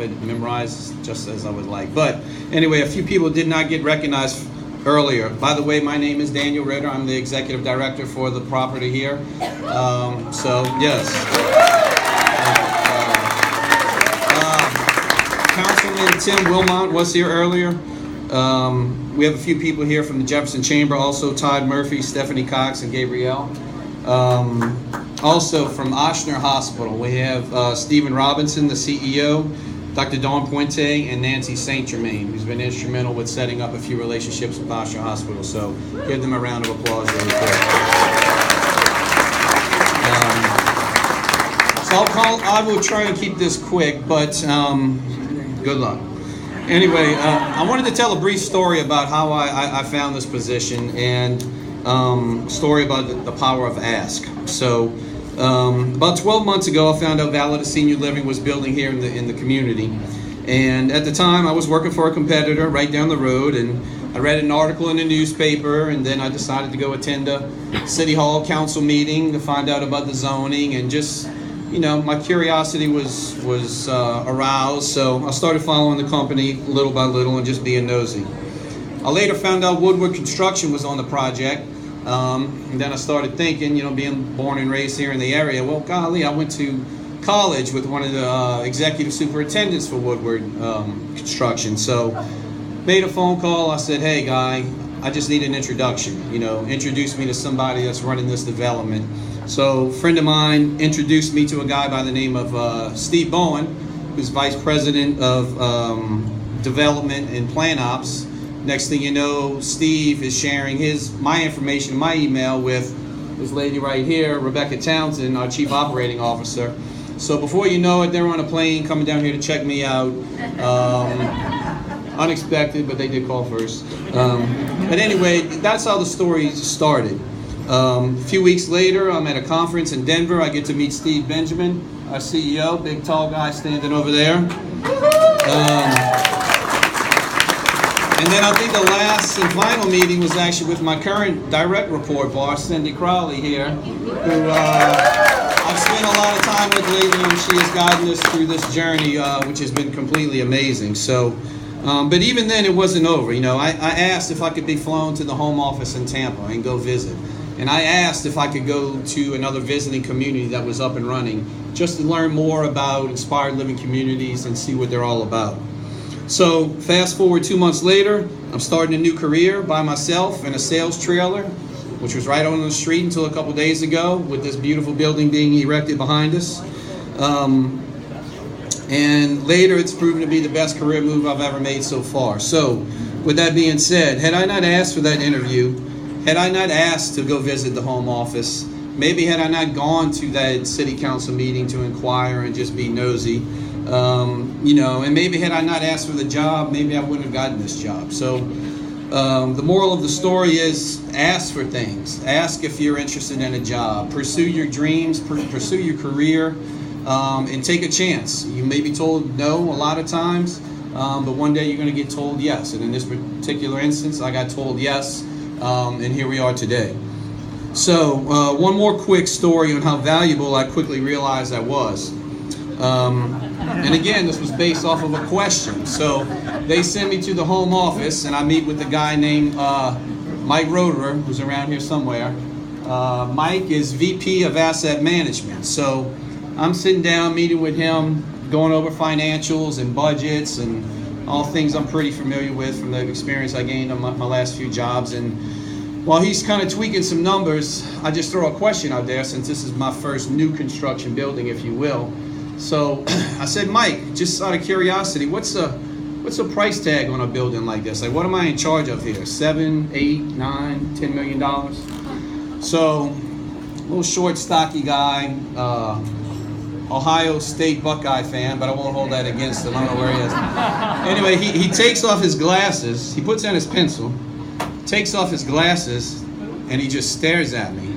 it memorized just as I would like. But anyway, a few people did not get recognized earlier. By the way, my name is Daniel Ritter. I'm the executive director for the property here. So yes. Councilman Tim Wilmot was here earlier. We have a few people here from the Jefferson Chamber, also Todd Murphy, Stephanie Cox, and Gabrielle. Also from Ochsner Hospital, we have Stephen Robinson, the CEO, Dr. Dawn Puente, and Nancy St. Germain, who's been instrumental with setting up a few relationships with Ochsner Hospital. So give them a round of applause really quick. I will try and keep this quick, but good luck. Anyway, I wanted to tell a brief story about how I found this position, and story about the power of ask. So about 12 months ago, I found out Valida Senior Living was building here in the community. And at the time, I was working for a competitor right down the road, and I read an article in the newspaper, and then I decided to go attend a City Hall Council meeting to find out about the zoning, and just, you know, my curiosity was aroused, so I started following the company little by little and just being nosy. I later found out Woodward Construction was on the project, and then I started thinking, you know, being born and raised here in the area, well, golly, I went to college with one of the executive superintendents for Woodward Construction, so made a phone call. I said, hey, guy, I just need an introduction, you know, introduce me to somebody that's running this development. So a friend of mine introduced me to a guy by the name of Steve Bowen, who's vice president of development and plan ops. Next thing you know, Steve is sharing my information, my email, with this lady right here, Rebecca Townsend, our chief operating officer. So before you know it, they're on a plane coming down here to check me out. Unexpected, but they did call first. But anyway, that's how the story started. A few weeks later, I'm at a conference in Denver. I get to meet Steve Benjamin, our CEO, big tall guy standing over there. And then I think the last and final meeting was actually with my current direct report boss, Cindy Crowley here, who I've spent a lot of time with lately, and she has guided us through this journey, which has been completely amazing. So, but even then, it wasn't over. You know, I asked if I could be flown to the home office in Tampa and go visit. And I asked if I could go to another visiting community that was up and running, just to learn more about inspired living communities and see what they're all about. So fast forward 2 months later, I'm starting a new career by myself in a sales trailer, which was right on the street until a couple days ago, with this beautiful building being erected behind us. And later, it's proven to be the best career move I've ever made so far. So with that being said, had I not asked for that interview, had I not asked to go visit the home office, maybe had I not gone to that city council meeting to inquire and just be nosy, you know, and maybe had I not asked for the job, maybe I wouldn't have gotten this job. So the moral of the story is ask for things. Ask if you're interested in a job. Pursue your dreams, pursue your career, and take a chance. You may be told no a lot of times, but one day you're going to get told yes. And in this particular instance, I got told yes. And here we are today. So one more quick story on how valuable I quickly realized I was. And again, this was based off of a question. So they send me to the home office, and I meet with a guy named Mike Roderer, who's around here somewhere. Mike is VP of Asset Management. So I'm sitting down, meeting with him, going over financials and budgets and all things I'm pretty familiar with from the experience I gained on my last few jobs. And while he's kind of tweaking some numbers, I just throw a question out there, since this is my first new construction building, if you will. So I said, Mike, just out of curiosity, what's the price tag on a building like this? Like, what am I in charge of here? 7, 8, 9, $10 million? So, little short, stocky guy, Ohio State Buckeye fan, but I won't hold that against him. I don't know where he is. Anyway, he takes off his glasses, he puts down his pencil, takes off his glasses, and he just stares at me.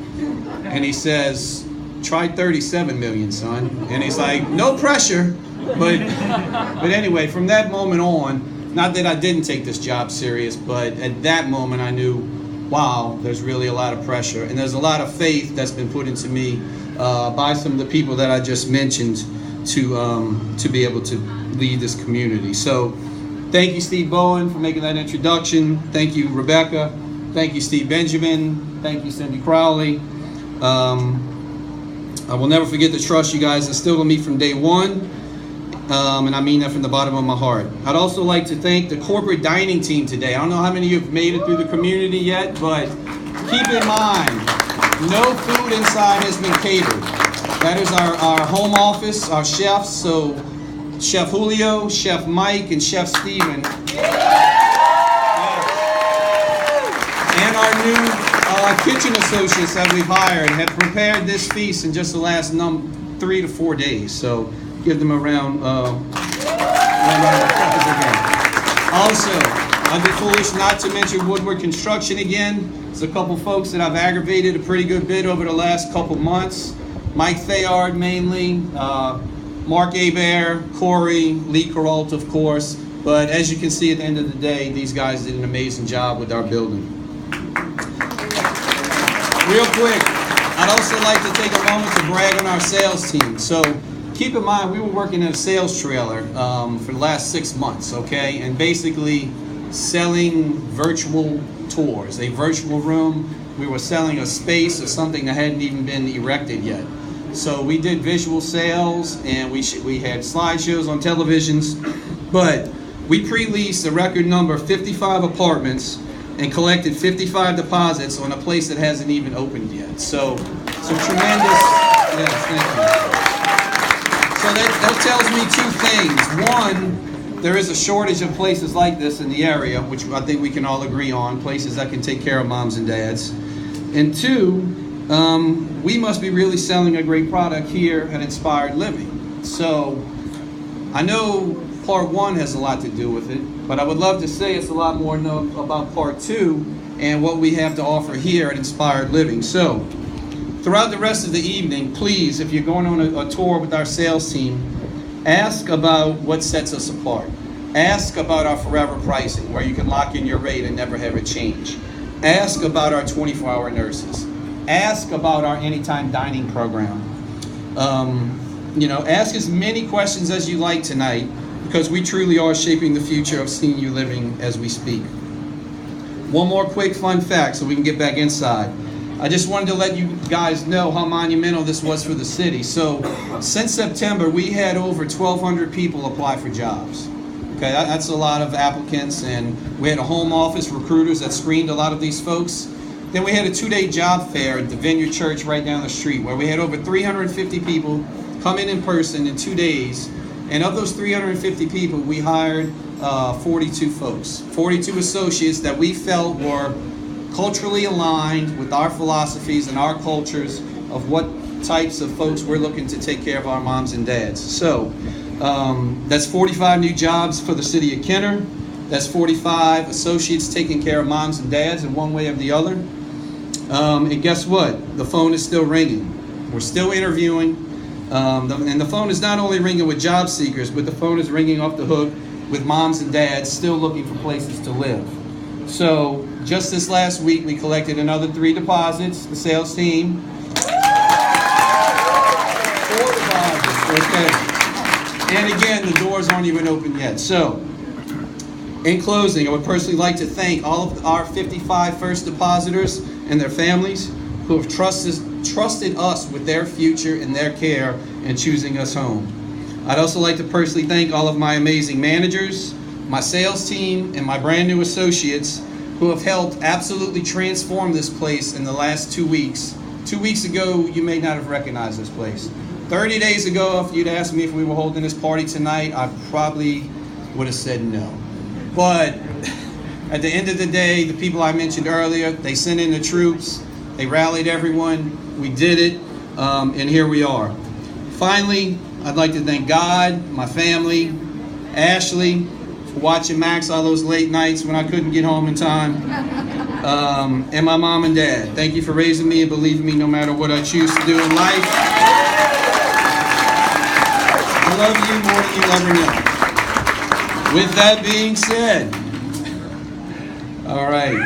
And he says, try 37 million, son. And he's like, no pressure. But anyway, from that moment on, not that I didn't take this job serious, but at that moment I knew, wow, there's really a lot of pressure. And there's a lot of faith that's been put into me by some of the people that I just mentioned to be able to lead this community. So thank you, Steve Bowen, for making that introduction. Thank you, Rebecca. Thank you, Steve Benjamin. Thank you, Cindy Crowley. I will never forget the trust you guys instilled in me from day one. And I mean that from the bottom of my heart. I'd also like to thank the corporate dining team today. I don't know how many of you have made it through the community yet, but keep in mind, no food inside has been catered. That is our home office, our chefs. So Chef Julio, Chef Mike, and Chef Steven. And our new kitchen associates that we've hired have prepared this feast in just the last 3 to 4 days. So give them a round of applause again. Also, I'd be foolish not to mention Woodward Construction again. There's a couple folks that I've aggravated a pretty good bit over the last couple months. Mike Thayard mainly, Mark Hebert, Corey, Lee Caralt, of course. But as you can see at the end of the day, these guys did an amazing job with our building. Real quick, I'd also like to take a moment to brag on our sales team. So keep in mind, we were working in a sales trailer for the last 6 months, okay? And basically selling virtual tours, a virtual room. We were selling a space of something that hadn't even been erected yet. So we did visual sales, and we had slideshows on televisions, but we pre-leased a record number of 55 apartments and collected 55 deposits on a place that hasn't even opened yet. So tremendous, yes, thank you. So that tells me two things. One, there is a shortage of places like this in the area, which I think we can all agree on, places that can take care of moms and dads. And two, we must be really selling a great product here at Inspired Living. So I know part one has a lot to do with it, but I would love to say it's a lot more about part two and what we have to offer here at Inspired Living. So throughout the rest of the evening, please, if you're going on a tour with our sales team, ask about what sets us apart. Ask about our forever pricing, where you can lock in your rate and never have it change. Ask about our 24-hour nurses. Ask about our anytime dining program. Ask as many questions as you like tonight, because we truly are shaping the future of senior living as we speak. One more quick fun fact so we can get back inside. I just wanted to let you guys know how monumental this was for the city. So since September, we had over 1,200 people apply for jobs. Okay, that's a lot of applicants, and we had a home office, recruiters that screened a lot of these folks. Then we had a 2-day job fair at the Vineyard Church right down the street, where we had over 350 people come in person in 2 days. And of those 350 people, we hired 42 folks, 42 associates that we felt were culturally aligned with our philosophies and our cultures of what types of folks we're looking to take care of our moms and dads. So that's 45 new jobs for the city of Kenner. That's 45 associates taking care of moms and dads in one way or the other. And guess what? The phone is still ringing. We're still interviewing. And the phone is not only ringing with job seekers, but the phone is ringing off the hook with moms and dads still looking for places to live. So just this last week, we collected another 3 deposits, the sales team. 4 deposits, okay. And again, the doors aren't even open yet. So in closing, I would personally like to thank all of our 55 first depositors and their families who have trusted us with their future and their care and choosing us home. I'd also like to personally thank all of my amazing managers, my sales team, and my brand new associates who have helped absolutely transform this place in the last 2 weeks. 2 weeks ago, you may not have recognized this place. 30 days ago, if you'd asked me if we were holding this party tonight, I probably would have said no. But at the end of the day, the people I mentioned earlier, they sent in the troops, they rallied everyone, we did it, and here we are. Finally, I'd like to thank God, my family, Ashley, for watching Max all those late nights when I couldn't get home in time, and my mom and dad. Thank you for raising me and believing me no matter what I choose to do in life. I love you more than you'll ever know. With that being said, all right.